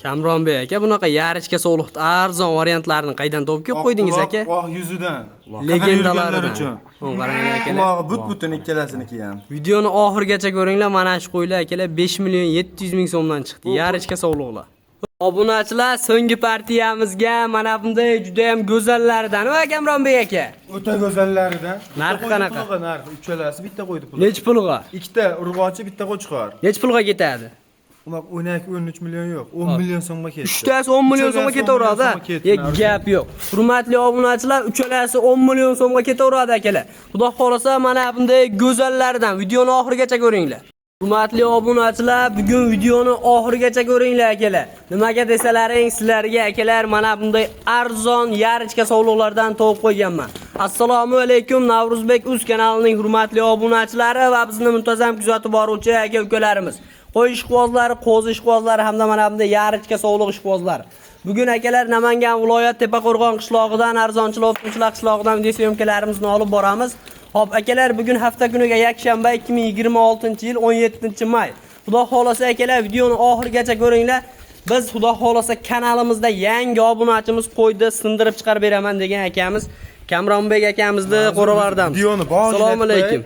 Kamronbek aka, bunaqa yarichga sog'liqda arzon variantlarini qaydan topib qo'ydingiz aka? Yuzidan. Legendalaridan. Qarang akalar. Quloqi but-butun ikkalasiniki ham. Videoni oxirigacha ko'ringlar, mana shu qo'ylar akalar 5 million 700 ming so'mdan chiqdi. Yarichga sog'liqlar. Obunachilar, so'nggi partiyamizga mana bunday juda ham go'zallaridan va Kamronbek aka. O'ta go'zallaridan. Narxi qanaqa? Narxi uchalasi bitta qo'ydi pul. Nech pulga? Ikkita urg'ochi, bitta qo'chqor. Nech pulga ketadi? Ular 12-13 million yo'q, 10 million so'mga ketdi. Uchtasi 10 million so'mga ketaveradi. Gap yo'q. Hurmatli obunachilar, uchalasi 10 million so'mga ketaveradi akalar. Xudo xolasa mana bunday go'zallaridan videoni oxirigacha ko'ringlar. Hurmatli obunachilar, bugun videoni oxirigacha ko'ringlar akalar. Nimaga desalaring, sizlarga akalar mana bunday arzon yarichka sovliqlardan topib qo'yganman. Assalomu alaykum, Navruzbek Uz kanalining hurmatli obunachilari va bizni muntazam kuzatib boruvchi aka-ukalarimiz. Qo'y ishqibozlari, qo'zi ishqibozlari hamda mana bunday yarichka sovliq ishqibozlari. Bugun akalar Namangan viloyat Tepaqo'rg'on qishlog'idan, Arzonchilar o'tkinchilar qishlog'idan video syomkalarimizni olib boramiz. Hop akalar, bugun hafta kuniga yakshanba 2026-yil 17-may. Xudo xolasa akalar videoni oxirigacha ko'ringlar. Biz xudo xolasa kanalimizda yangi obunachimiz qo'ydi, sindirib chiqarib beraman degan akamiz Kamronbek akamizni qo'ralardan. Videoni boshida. Assalomu alaykum.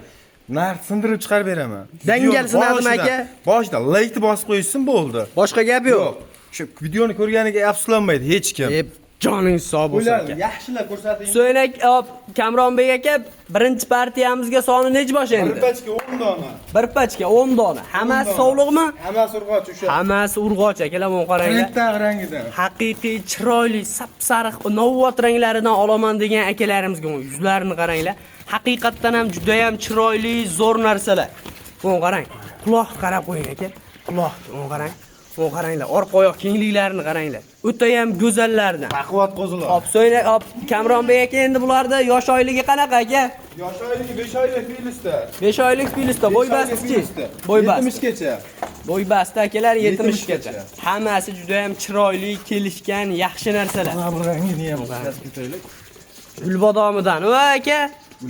Narx sindirib chiqarib beraman. Dangal sinadimi aka? Boshida like bosib qo'yishsin bo'ldi. Boshqa gap yo'q. Shu videoni ko'rganiga afsuslanmaydi hech kim. Joning sog' bo'lsin aka. Yaxshilab ko'rsating. So'ynak Kamronbek aka, birinchi partiyamizga soni nech bosh endi? Bir pachka 10 dona. Bir pachka 10 dona. Hammasi sog'liqmi? Hammasi urg'och o'sha. Hammasi urg'och akalar, men qaranglar. Rang rangidan. Haqiqiy chiroyli, sap-sariq, novvat ranglaridan olaman degan akalarimizga yuzlarini qaranglar. Haqiqatdan ham juda ham chiroyli, zo'r narsalar. Men qarang. Quloq qarab qo'ying aka. Quloq, men qarang. Bu qaranglar, orqa oyoq kengliklarini qaranglar. O'ta ham go'zallardan. Baquvvat qo'zilar. Hop, so'ynak, hop, Kamronbek aka endi bularda yosh oyligi qanaqa aka? Yosh oyligi 5 oylik filista. 5 oylik filista, bo'y basti. Bo'y basti. 70 gacha. Bo'y basti akalar 70 gacha. Hammasi juda ham chiroyli, kelishgan, yaxshi narsalar. Mana bu rangini ham ko'taylik. Gulbodomidan va aka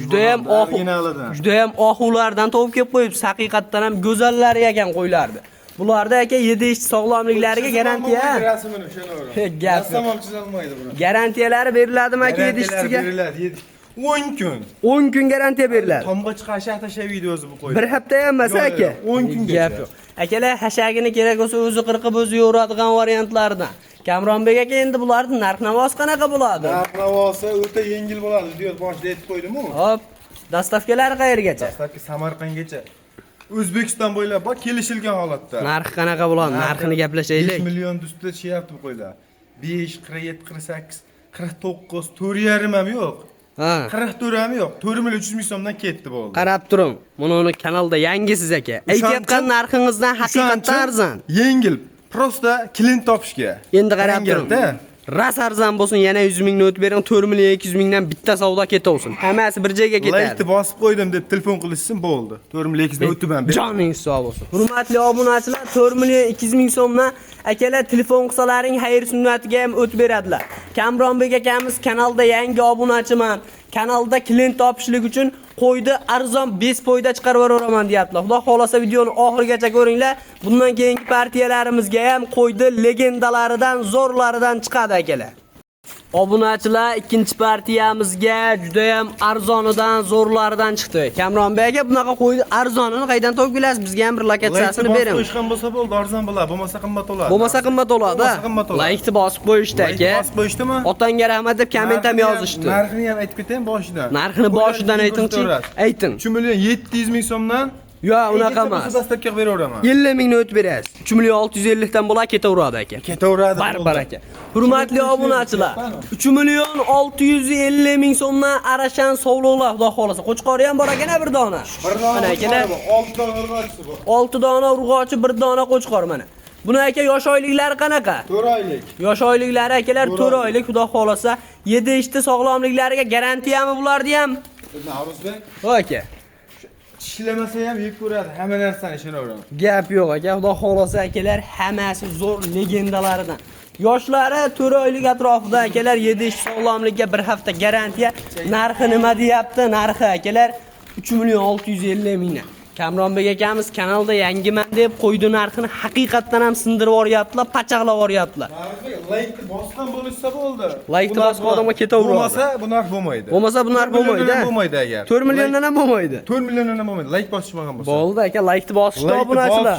juda ham originalidan. Juda ham oxulardan topib kelib qo'yibsiz. Haqiqatdan ham go'zallari ekan qo'ylardi. Bularda aka 7 ish sog'lomliklariga garantiya. Rasmini o'shana Gap. Rasmam chizolmaydi buni. Garantiyalari beriladimi aka 7 ishchiga? Beriladi. 10 kun. 10 kun garantiya beriladi. Tomga chiqarish tasha videosi bu qo'ydi. Bir hafta ham emas aka. 10 kungacha. Gap yo'q. Akalar hashagini kerak bo'lsa o'zi qirqib o'zi yo'radigan variantlardan. Kamronbek aka endi bularning narx-navosi qanaqa bo'ladi? Narx-navosi o'ta yengil bo'ladi. Video boshida aytib qo'ydim-ku. Hop. Dastavkalari qayergacha? Dastavka Samarqandgacha. O'zbekiston bo'ylab bor kelishilgan holatda. Narxi qanaqa bo'ladi? Narxini gaplashaylik. 5 million ustida tushyapti bu qo'ylar. 5, 47, 48, 49, 4,5 ham yo'q. Ha. 44 ham yo'q. 4 million 300 ming so'mdan ketdi bo'ldi. Qarab turing. Buni kanalda yangisiz aka. Aytayotgan narxingizdan haqiqatdan arzon. Yengil. Prosta klient topishga. Endi qarab turing. Ras arzon bo'lsin, yana 100 mingni o'tib bering, 4 million 200 mingdan bitta savdo ketaversin. Hammasi bir joyga ketadi. Like bosib qo'ydim deb telefon qilishsin bo'ldi. 4 million 200 ming o'tib ham ber. Joningiz sog' bo'lsin. Hurmatli obunachilar, 4 million 200 ming so'mdan akalar telefon qilsalaring xayr sunnatiga ham o'tib beradilar. Kamronbek akamiz kanalda yangi obunachiman. Kanalda klient topishlik uchun qo'ydi arzon 5 poyda chiqarib yuboraman deyaptilar. Xudo xolasa videoni oxirigacha ko'ringlar. Bundan keyingi partiyalarimizga ham qo'ydi legendalaridan, zo'rlaridan chiqadi akalar. Obunachilar, ikkinchi partiyamizga juda ham arzonidan, zo'rlaridan chiqdi. Kamronbek aka bunaqa qo'ydi arzonini qaydan topib kelasiz? Bizga ham bir lokatsiyasini bering. Qo'yish ham bo'lsa bo'ldi, arzon bo'ladi, bo'lmasa qimmat bo'ladi. Bo'lmasa qimmat bo'ladi. Like bosib qo'yishdi aka. Bosib qo'yishdimi? Otangga rahmat deb komment ham yozishdi. Narxini ham aytib ketaymi boshidan. Narxini boshidan aytingchi. Ayting. 3 million 700 ming so'mdan Yo, unaqa emas. Dastavka beraveraman. 50 mingni o'tib berasiz. 3 million 650 dan bo'lar ketaveradi aka. Ketaveradi. Barbar aka. Hurmatli obunachilar, 3 million 650 ming so'mdan Arashan sovliqlar xudo xolasa. Qo'chqori ham bor ekan bir dona. Mana akalar 6 dona urg'ochi bor. 6 dona urg'ochi, 1 dona qo'chqor mana. Buni aka yosh oyliklari qanaqa? 4 oylik. Yosh oyliklari akalar 4 oylik xudo xolasa. 7 ishda sog'lomliklariga garantiyami bulardi ham? Navruzbek. Aka. Ishlamasa ham yeb ko'radi, hamma narsani ishonaveraman. Gap yo'q aka, xudo xolasa akalar hammasi zo'r legendalaridan. Yoshlari 4 oylik atrofida akalar 7 ish sog'lomlikka bir hafta garantiya. Narxi nima deyapti? Narxi akalar 3 million 650 mingdan. Kamronbek akamiz kanalda yangiman deb qo'ydi narxini haqiqatdan ham sindirib yuboryaptilar, pachaqlab yuboryaptilar. Like bosgan bo'lsa bo'ldi. Like bosgan odamga ketaveradi. Bo'lmasa bu narx bo'lmaydi. Bo'lmasa bu narx bo'lmaydi. Bo'lmaydi agar. 4 milliondan ham bo'lmaydi. 4 milliondan ham bo'lmaydi. Like bosishmagan bo'lsa. Bo'ldi aka, like'ni bosishdi obunachilar.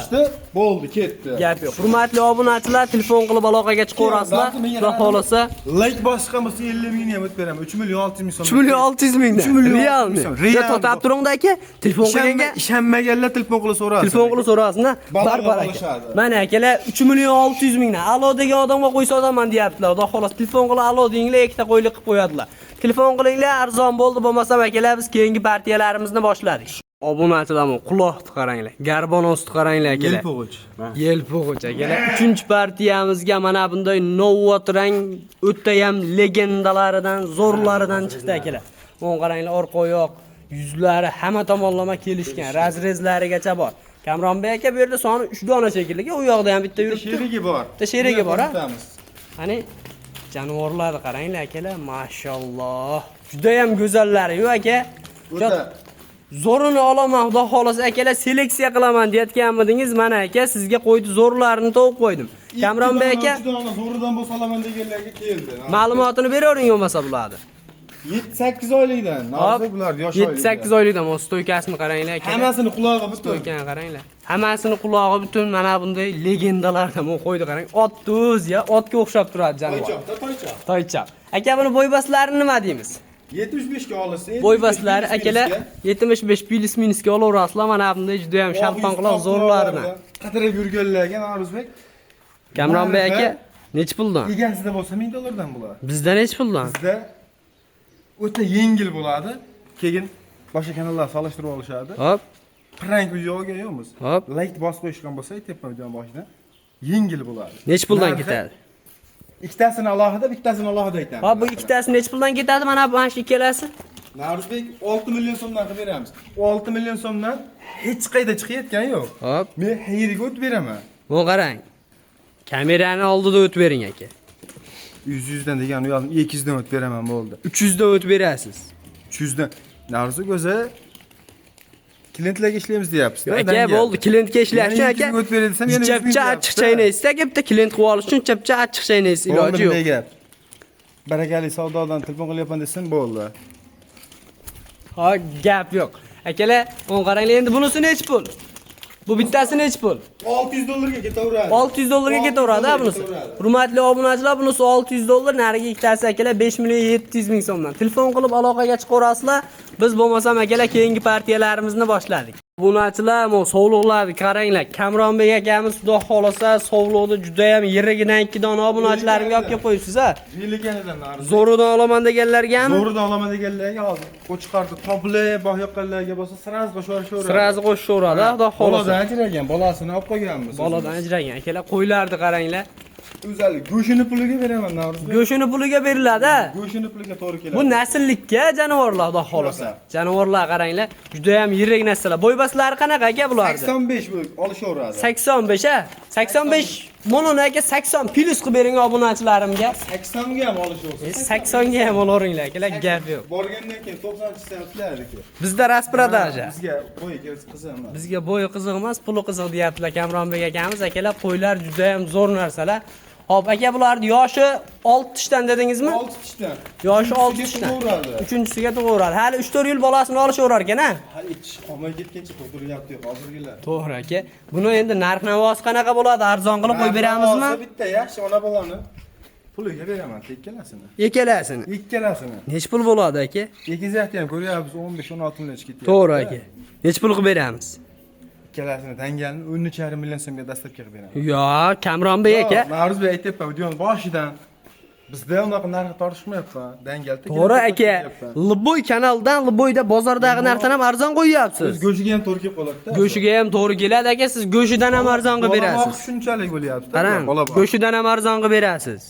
Bo'ldi, ketdi. Gap yo'q. Hurmatli obunachilar, telefon qilib aloqaga chiqaverasizlar. Xudo xolasa, Like bosgan bo'lsa 50 ming ham o'tib beraman. 3 million 600 ming so'm. 3 million 600 mingdan. 3 million Realmi. Real. To'xtab turingda aka. Telefon qilganga ishonmaganlar telefon qilib so'rasiz. telefon qilib so'rasizlar. Barbar aka. olishadi. Mana akalar 3 million 600 mingdan. Alo degan odamga qo'ysa odaman deyaptilar. Xudo xolasa telefon qilib alo denglar, ikkita qo'ylik qilib qo'yadilar. Telefon qilinglar, arzon bo'ldi, bo'lmasa akalar biz keyingi partiyalarimizni boshladik. Obunachilarni quloqni qaranglar. Garbonosni qaranglar akalar. Yelpog'ich. Yelpog'ich akalar. 3-partiyamizga mana bunday novotrang o'ta ham legendalaridan, zo'rlaridan chiqdi akalar. O'n qaranglar, orqa oyoq, yuzlari hamma tomonlama kelishgan, razrezlarigacha bor. Kamronbek aka bu yerda soni 3 dona shekilli. U yoqda ham bitta yuribdi. Sherigi bor. Bitta sherigi bor, ha? Qani jonivorlarni qaranglar akalar, mashalloh. Juda ham go'zallari-yu aka. O'ta Zo'rini olaman, xudo xolasa akalar, seleksiya qilaman deyotganmidingiz? Mana aka, sizga qo'ydi zo'rlarini topib qo'ydim. Kamronbek aka, zo'ridan bo'lsa olaman deganlarga keldi. ma'lumotini beravering bo'lmasa bularni. 7-8 oylikdan. Nozir bular yosh oylikdan. 7-8 oylikdan stoykasini qaranglar aka. Hammasini qulog'i butun. Stoykani qaranglar. Hammasini qulog'i butun mana bunday legendalardan qo'ydi qarang. Ot o'z ya, otga o'xshab turadi jonivor. Toychoq. Toychoq. Aka buni bo'ybaslarini nima deymiz? 75 ga olsa, Bo'ybaslari akalar 75 plus minusga olaverasizlar. Mana bunday juda ham shampan quloq zo'rlaridan. Qatirib yurganlarga Noruzbek. Kamronbek aka, nech puldan? Egasida bo'lsa 1000 dollardan bo'ladi. Bizda nech puldan? Bizda o'ta yengil bo'ladi. Keyin boshqa kanallar solishtirib olishadi. Hop, Prank videoga yo'qmiz. hop. Like bosib qo'yishgan bo'lsa, aytyapman videoning boshida. Yengil bo'ladi. Nech puldan ketadi? Ikkitasini alohida, bittasini alohida aytaman. Hop, bu ikkitasi nech puldan ketadi? Mana bu shu ikkalasi. Noruzbek 6 million so'mdan qilib beramiz. 6 million so'mdan hech qayda chiqayotgani yo'q. Hop, Men hayriga o'tib beraman. bu qarang. Kamerani oldida o'tib bering aka. 100 dan degan yozdim, 200 dan o'tib beraman bo'ldi. 300 dan o'tib berasiz. 300 dan. Noruzbek o'zi klientlarga ishlaymiz deyapsiz. Aka bo'ldi, klientga ishlash uchun aka. O'tib beray desam yana Chapcha achchiq chaynaysiz aka, bitta klient qilib olish uchun chapcha achchiq chaynaysiz, iloji yo'q. Gap. Barakali savdodan telefon qilyapman desam bo'ldi. Ha, gap yo'q. Akalar, o'n qaranglar, endi bunisi nech pul? Bu bittasi nech pul? 600 dollarga ketaveradi. 600 dollarga ketaveradi bunisi. Hurmatli obunachilar, bunisi 600 dollar, nariga ikkitasi akalar 5 million 700 ming so'mdan. Telefon qilib aloqaga chiqaverasizlar. Biz bo'lmasam akalar keyingi partiyalarimizni boshladik. Obunachilar, mo' sovliqlarni qaranglar. Kamronbek akamiz xudo xolasa sovliqni juda ham yirigidan 2 dona obunachilarimga olib kelib qo'yibsiz ha. Yillikanidan nari. Zo'ridan olaman deganlarga ham Zo'ridan olaman deganlarga hozir qo'chiqardi tople boq yoqqanlarga bo'lsa sraz qo'shaveradi. sirazi qo'shaveradi, xudo xolasa. Boladan ajragan, bolasini olib qo'yganmiz. Boladan ajragan akalar, qo'ylarni qaranglar. O'zalik go'shini puliga beraman Noruzbek. Go'shini puliga beriladi. Go'shini puliga to'g'ri keladi. Bu nasllikka jonivorlar, xudo xolasa. Jonivorlar qaranglar, juda ham yirik nasllar. Bo'ybaslari qanaqa aka bularni? 85 bo'lib olishaveradi. 85 ha? 85 mononi aka 80 plus qilib bering obunachilarimga. 80 ga ham olishaveradi. 80 ga ham olaveringlar akalar, gap yo'q. Borgandan keyin 90 qilardik. Bizda rasprodaja. Bizga bo'yi qiziq emas. Bizga bo'yi qiziq emas, puli qiziq deyaptilar Kamronbek akamiz. Akalar, qo'ylar juda ham zo'r narsalar. Hop aka, bularning yoshi 6 tishdan dedingizmi? 6 tishdan. Yoshi 6 tishdan. Uchinchisiga tug'uradi. Hali 3-4 yil bolasini olishaverar ekan-a? Hali ish olmay ketgancha to'g'rilyapti hozirgilar. To'g'ri aka. Buni endi narx-navosi qanaqa bo'ladi? Arzon qilib qo'yib beramizmi? Bitta yaxshi ona bolani puliga beraman, ikkalasini. Ikkalasini. Ikkalasini. Nech pul bo'ladi aka? Egizakni ham ko'ryapmiz, 15-16 million ketyapti. To'g'ri aka. Nech pul qilib beramiz? Ikkalasini tangalni 13,5 million so'mga dastlabki qilib beraman. Yo, Kamronbek aka. Noruzbek aytayapman, videoning boshidan bizda unaqa narx tortishmayapman. Dangalda. To'g'ri aka. Liboy kanaldan, Liboyda bozordagi narxdan ham arzon qo'yyapsiz. Biz go'shiga ham to'g'ri kelib qoladi-da. Go'shiga ham to'g'ri keladi aka, siz go'shidan ham arzon qilib berasiz. Shunchalik bo'lyapti. Qarang, go'shidan ham arzon qilib berasiz.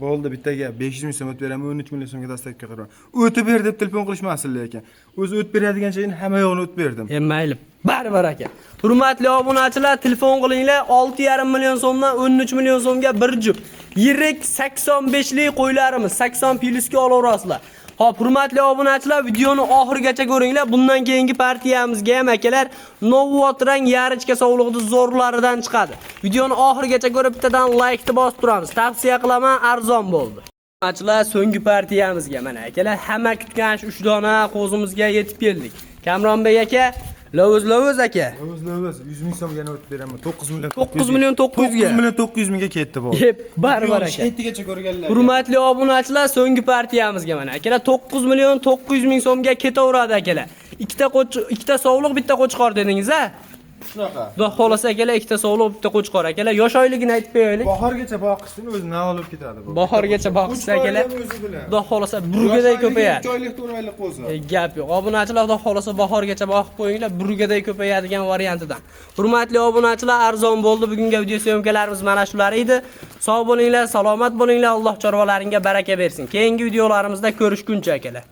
Bo'ldi, bittaga 500 ming so'm o'tib beraman, 13 million so'mga dastlabki qilib. O'tib ber deb telefon qilishmasin lekin. O'zi o'tib beradigan joyini hamma yo'g'ini o'tib berdim. Mayli. Baribir aka. Hurmatli obunachilar, telefon qilinglar. 6,5 million so'mdan 13 million so'mga bir jup yirik 85 lik qo'ylarimiz 80 plusga olaverasizlar. Hop, hurmatli obunachilar, videoni oxirigacha ko'ringlar. Bundan keyingi partiyamizga ham akalar Novotrang yarichka sovlig'ida zo'rlaridan chiqadi. Videoni oxirigacha ko'rib bittadan like ni bosib turamiz. Tavsiya qilaman, arzon bo'ldi. Obunachilar, so'nggi partiyamizga mana akalar hamma kutgan 3 dona qo'zimizga yetib keldik. Kamronbek aka, Lovuz aka. Lovuz 100 ming so'm yana o'tib beraman. 9 million 9 million 900 ga. 9 million 900 mingga ketdi bu. Yep, baribir aka. Shetigacha ko'rganlar. Hurmatli obunachilar, so'nggi partiyamizga mana akalar 9 million 900 ming so'mga ketaveradi akalar. Ikkita sovliq, bitta qo'chqor dedingiz-a? Shunaqa. Xudo xolasa akalar, ikkita sovliq, bitta qo'chqor akalar. Yosh oyligini aytib qo'yaylik. Bahorgacha boqishsin o'zi nima olib ketadi bu. Bahorgacha boqishsa akalar, xudo xolasa burgaday ko'payadi. 2 oylik 4 oylik qo'zi. Gap yo'q. Obunachilar, xudo xolasa bahorgacha boqib qo'yinglar, burgaday ko'payadigan variantidan. Hurmatli obunachilar, arzon bo'ldi. Bugungi video syomkalarimiz mana shular edi. Sog' bo'linglar, salomat bo'linglar. Alloh chorvalaringga baraka bersin. Keyingi videolarimizda ko'rishguncha akalar.